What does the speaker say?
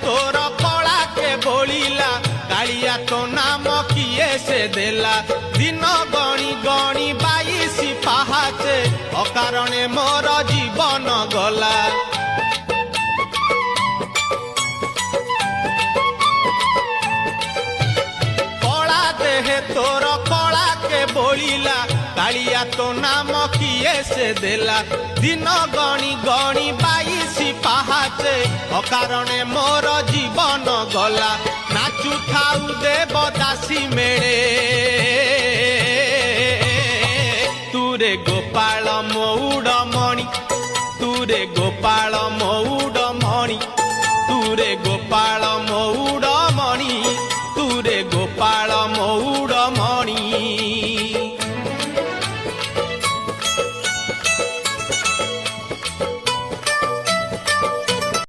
तोर कला के बोलिला कालिया तो नाम किए से देला दिन गणी गणी 22 पाहाचे अकारणे मोर जीवन गला कला देहे तोर कला के बोलिला कालिया तो नाम किए से देला दिन गणी गणी 22 पाहाचे अकारणे मोर जीवन गला नाचु थाउ देवदासी मेळे तुरे गोपाल मौड़ मणि तुरे गोपाल मौड़ मणि तुरे गोपाल